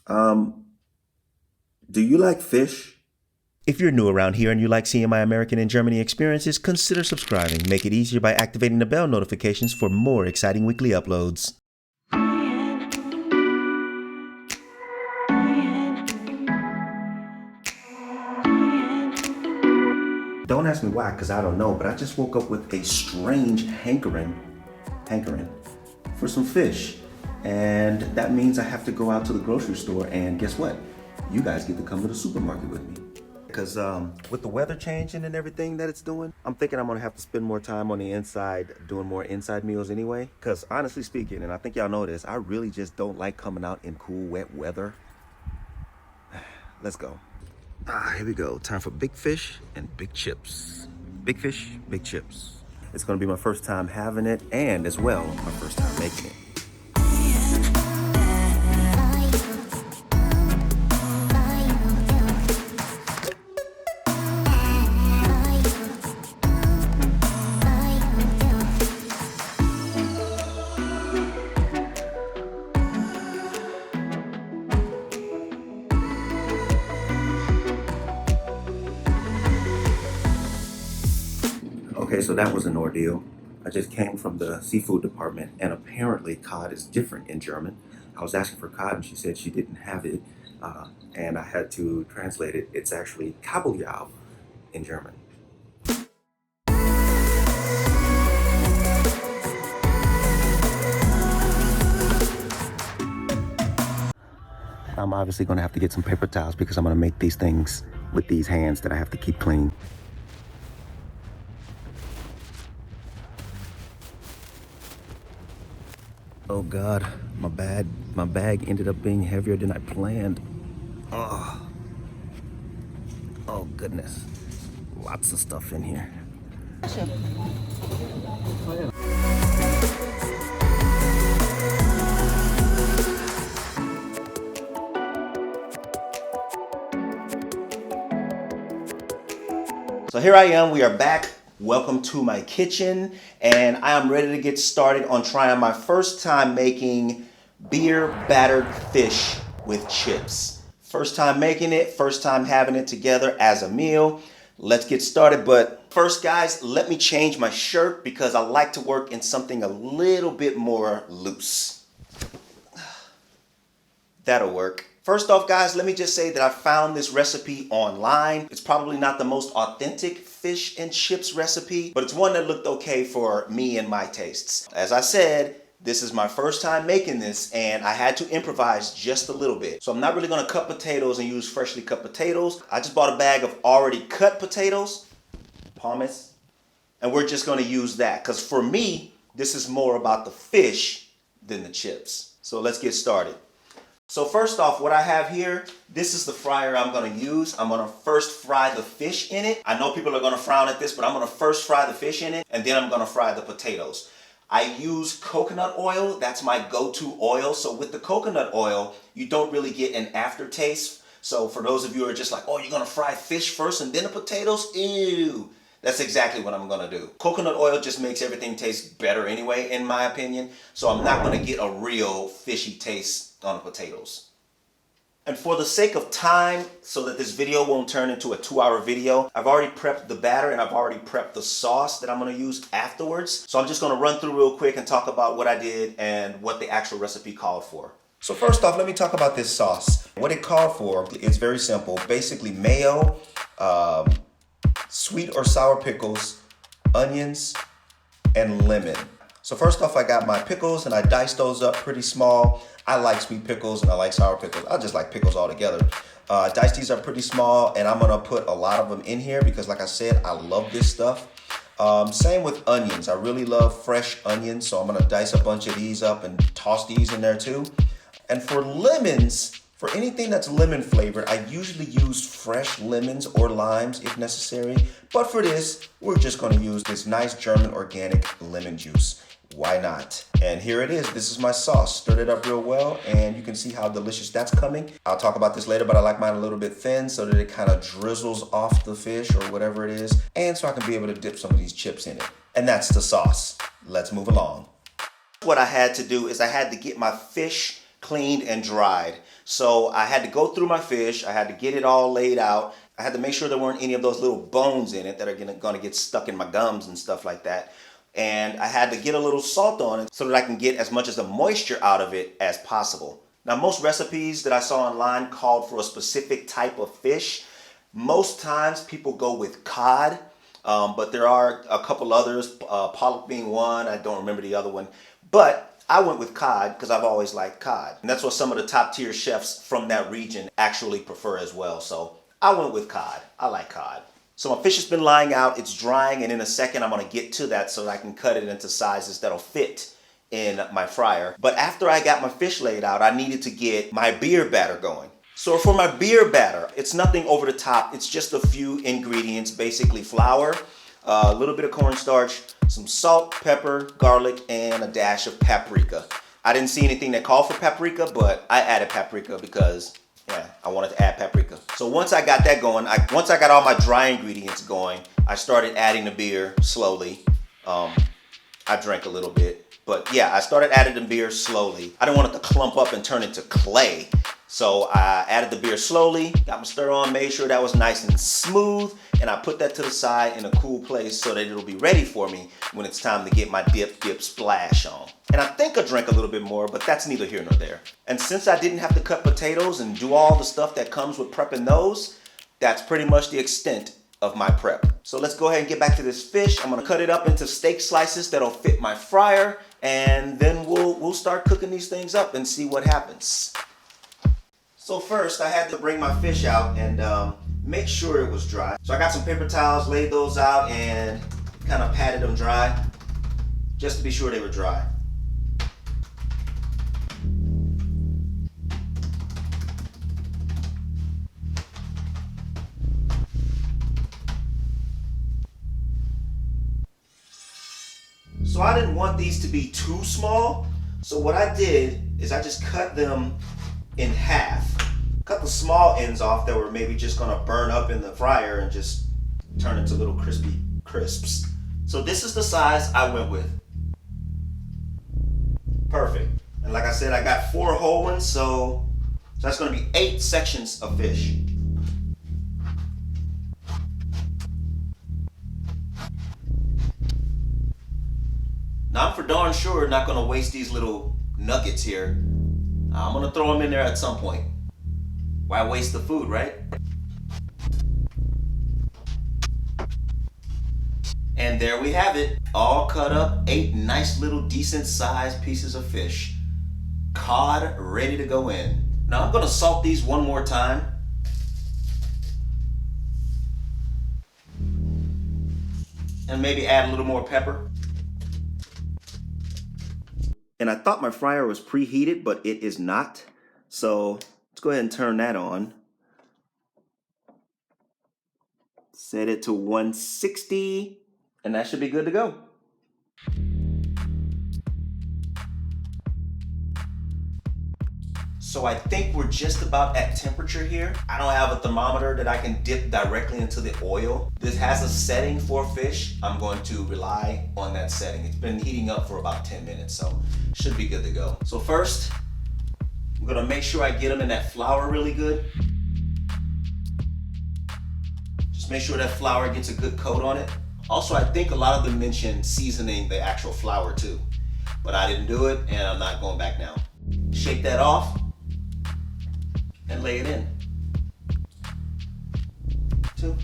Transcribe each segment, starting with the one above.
Um, do you like fish? If you're new around here and you like seeing my American and Germany experiences, consider subscribing. Make it easier by activating the bell notifications for more exciting weekly uploads. Don't ask me why, because I don't know, but I just woke up with a strange hankering for some fish. And that means I have to go out to the grocery store, and guess what? You guys get to come to the supermarket with me. Because with the weather changing and everything that it's doing, I'm thinking I'm gonna have to spend more time on the inside doing more inside meals anyway. Because honestly speaking, and I think y'all know this, I really just don't like coming out in cool, wet weather. Let's go. Here we go. Time for big fish and big chips. Big fish, big chips. It's gonna be my first time having it, and as well, my first time making it. Okay, so that was an ordeal. I just came from the seafood department, and apparently cod is different in German. I was asking for cod, and she said she didn't have it, and I had to translate it. It's actually kabeljau in German. I'm obviously going to have to get some paper towels because I'm going to make these things with these hands that I have to keep clean. Oh God, my bag ended up being heavier than I planned. Oh goodness, lots of stuff in here. So here I am, we are back. Welcome to my kitchen, and I am ready to get started on trying my first time making beer battered fish with chips. First time making it, first time having it together as a meal. Let's get started, but first guys, let me change my shirt because I like to work in something a little bit more loose. That'll work. First off, guys, let me just say that I found this recipe online. It's probably not the most authentic fish and chips recipe, but it's one that looked okay for me and my tastes. As I said, this is my first time making this, and I had to improvise just a little bit. So I'm not really gonna cut potatoes and use freshly cut potatoes. I just bought a bag of already cut potatoes, pumice, and we're just gonna use that, because for me, this is more about the fish than the chips. So let's get started. So first off, what I have here, this is the fryer I'm gonna use. I'm gonna first fry the fish in it. I know people are gonna frown at this, but I'm gonna first fry the fish in it, and then I'm gonna fry the potatoes. I use coconut oil, that's my go-to oil. So with the coconut oil, you don't really get an aftertaste. So for those of you who are just like, oh, you're gonna fry fish first and then the potatoes? Ew. That's exactly what I'm gonna do. Coconut oil just makes everything taste better anyway, in my opinion. So I'm not gonna get a real fishy taste on the potatoes. And for the sake of time, so that this video won't turn into a 2-hour video, I've already prepped the batter and I've already prepped the sauce that I'm gonna use afterwards. So I'm just gonna run through real quick and talk about what I did and what the actual recipe called for. So first off, let me talk about this sauce. What it called for is very simple. Basically mayo, sweet or sour pickles, onions, and lemon. So first off, I got my pickles and I diced those up pretty small. I like sweet pickles and I like sour pickles. I just like pickles all together. Diced these up pretty small, and I'm gonna put a lot of them in here because like I said, I love this stuff. Same with onions. I really love fresh onions, so I'm gonna dice a bunch of these up and toss these in there too. And for lemons, for anything that's lemon flavored, I usually use fresh lemons or limes if necessary. But for this, we're just gonna use this nice German organic lemon juice. Why not? And here it is. This is my sauce. Stirred it up real well, and you can see how delicious that's coming. I'll talk about this later, but I like mine a little bit thin so that it kind of drizzles off the fish or whatever it is, and so I can be able to dip some of these chips in it. And that's the sauce. Let's move along. What I had to do is I had to get my fish cleaned and dried. So I had to go through my fish. I had to get it all laid out. I had to make sure there weren't any of those little bones in it that are going to get stuck in my gums and stuff like that. And I had to get a little salt on it so that I can get as much of the moisture out of it as possible. Now, most recipes that I saw online called for a specific type of fish. Most times people go with cod, but there are a couple others, pollock being one. I don't remember the other one. But I went with cod because I've always liked cod. And that's what some of the top tier chefs from that region actually prefer as well. So I went with cod. I like cod. So my fish has been lying out, it's drying, and in a second I'm gonna get to that so that I can cut it into sizes that'll fit in my fryer. But after I got my fish laid out, I needed to get my beer batter going. So for my beer batter, it's nothing over the top. It's just a few ingredients, basically flour, a little bit of cornstarch, some salt, pepper, garlic, and a dash of paprika. I didn't see anything that called for paprika, but I added paprika because I wanted to add paprika. So once I got that going, once I got all my dry ingredients going, I started adding the beer slowly. I drank a little bit, but yeah, I started adding the beer slowly. I didn't want it to clump up and turn into clay. So I added the beer slowly, got my stir on, made sure that was nice and smooth, and I put that to the side in a cool place so that it'll be ready for me when it's time to get my dip splash on. And I think I drank a little bit more, but that's neither here nor there. And since I didn't have to cut potatoes and do all the stuff that comes with prepping those, that's pretty much the extent of my prep. So let's go ahead and get back to this fish. I'm gonna cut it up into steak slices that'll fit my fryer, and then we'll start cooking these things up and see what happens. So first, I had to bring my fish out and make sure it was dry. So I got some paper towels, laid those out, and kind of patted them dry, just to be sure they were dry. So I didn't want these to be too small. So what I did is I just cut them in half. Cut the small ends off that were maybe just gonna burn up in the fryer and just turn into little crispy crisps. So this is the size I went with. Perfect. And like I said, I got 4 whole ones, so that's gonna be 8 sections of fish. Now I'm for darn sure not gonna waste these little nuggets here. I'm gonna throw them in there at some point. Why waste the food, right? And there we have it, all cut up, 8 nice little decent sized pieces of fish. Cod ready to go in. Now I'm gonna salt these one more time. And maybe add a little more pepper. And I thought my fryer was preheated, but it is not. So let's go ahead and turn that on. Set it to 160, and that should be good to go. So I think we're just about at temperature here. I don't have a thermometer that I can dip directly into the oil. This has a setting for fish. I'm going to rely on that setting. It's been heating up for about 10 minutes, so should be good to go. So first, I'm gonna make sure I get them in that flour really good. Just make sure that flour gets a good coat on it. Also, I think a lot of them mentioned seasoning the actual flour too, but I didn't do it and I'm not going back now. Shake that off and lay it in. 2.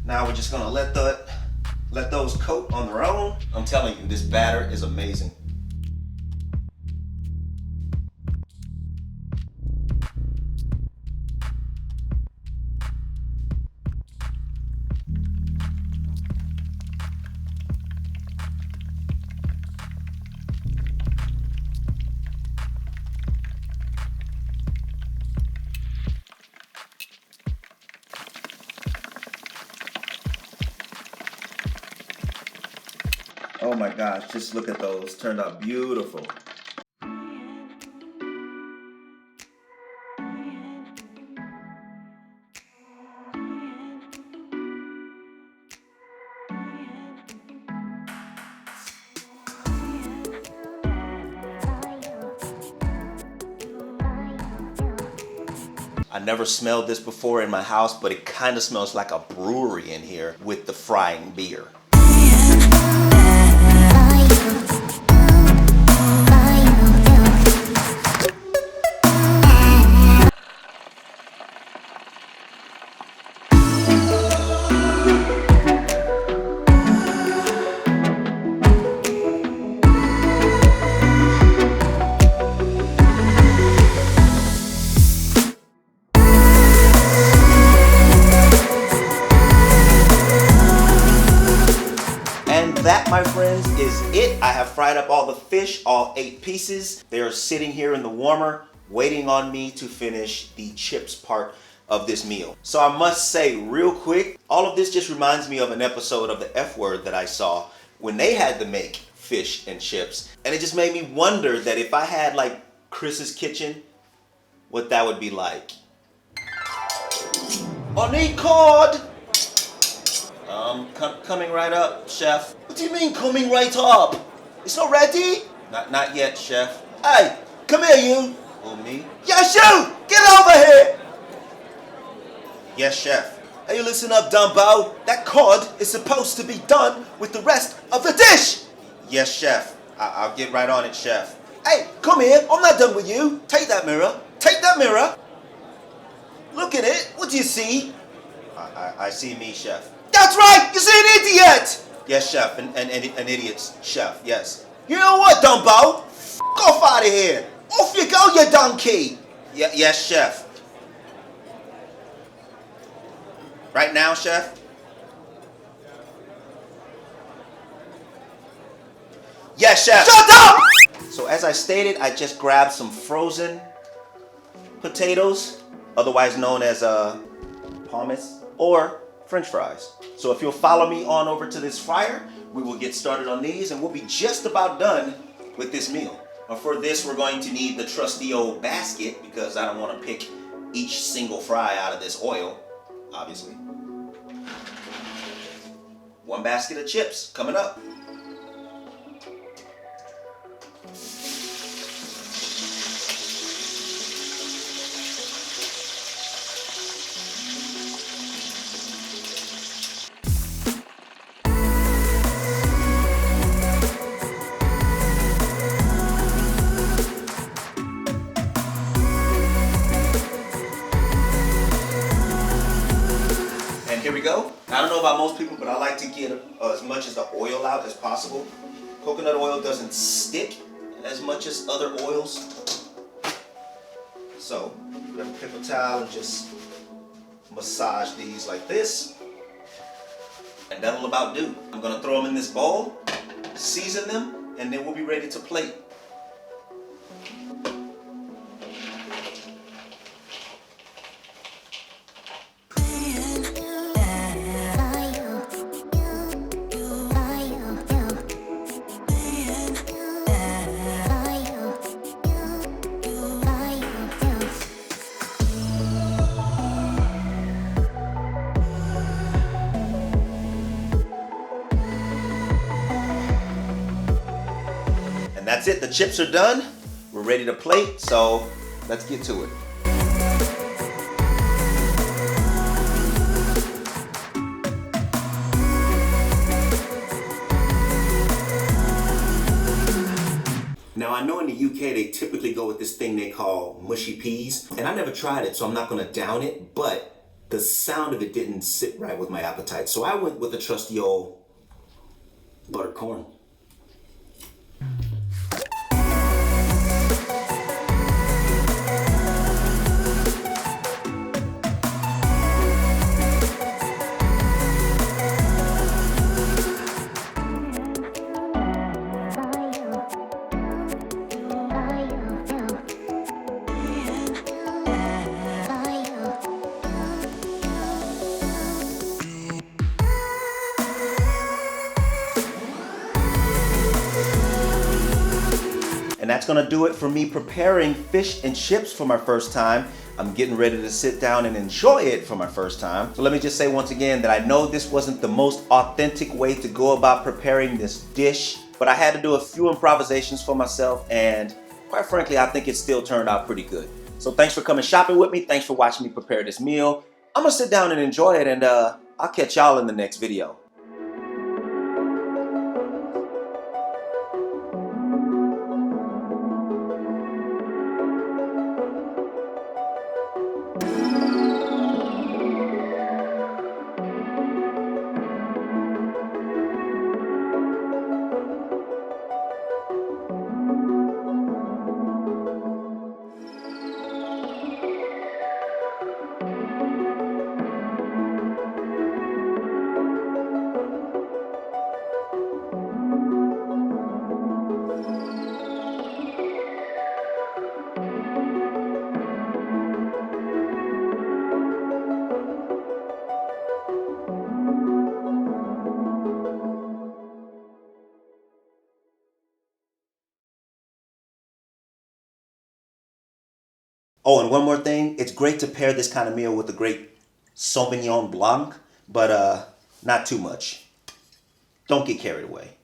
Now we're just gonna let those coat on their own. I'm telling you, this batter is amazing. Oh my gosh, just look at those. Turned out beautiful. I never smelled this before in my house, but it kind of smells like a brewery in here with the frying beer. That, my friends, is it. I have fried up all the fish, all 8 pieces. They are sitting here in the warmer, waiting on me to finish the chips part of this meal. So I must say real quick, all of this just reminds me of an episode of the F Word that I saw when they had to make fish and chips. And it just made me wonder that if I had like Chris's kitchen, what that would be like. I need cod! Coming right up, chef. What do you mean coming right up? It's not ready? Not yet, chef. Hey, come here, you. Oh, me? Yes, you! Get over here! Yes, chef. Hey, listen up, Dumbo. That cod is supposed to be done with the rest of the dish. Yes, chef. I'll get right on it, chef. Hey, come here. I'm not done with you. Take that mirror. Take that mirror. Look at it. What do you see? I see me, chef. That's right! You see an idiot! Yes, chef. An idiot's chef, yes. You know what, Dumbo? F*** off out of here! Off you go, you donkey! Yes, chef. Right now, chef? Yes, chef. Shut up! So as I stated, I just grabbed some frozen potatoes, otherwise known as hummus or French fries. So if you'll follow me on over to this fryer, we will get started on these and we'll be just about done with this meal. But for this, we're going to need the trusty old basket because I don't want to pick each single fry out of this oil, obviously. 1 basket of chips coming up. Here we go. I don't know about most people, but I like to get as much of the oil out as possible. Coconut oil doesn't stick as much as other oils. So, grab a paper towel and just massage these like this. And that'll about do. I'm gonna throw them in this bowl, season them, and then we'll be ready to plate. And that's it, the chips are done. We're ready to plate, so let's get to it. Now I know in the UK they typically go with this thing they call mushy peas, and I never tried it, so I'm not gonna down it, but the sound of it didn't sit right with my appetite. So I went with the trusty old buttered corn. And that's gonna do it for me preparing fish and chips for my first time. I'm getting ready to sit down and enjoy it for my first time. So let me just say once again that I know this wasn't the most authentic way to go about preparing this dish, but I had to do a few improvisations for myself, and quite frankly, I think it still turned out pretty good. So thanks for coming shopping with me. Thanks for watching me prepare this meal. I'm gonna sit down and enjoy it, and I'll catch y'all in the next video. Oh, and one more thing. It's great to pair this kind of meal with a great Sauvignon Blanc, but not too much. Don't get carried away.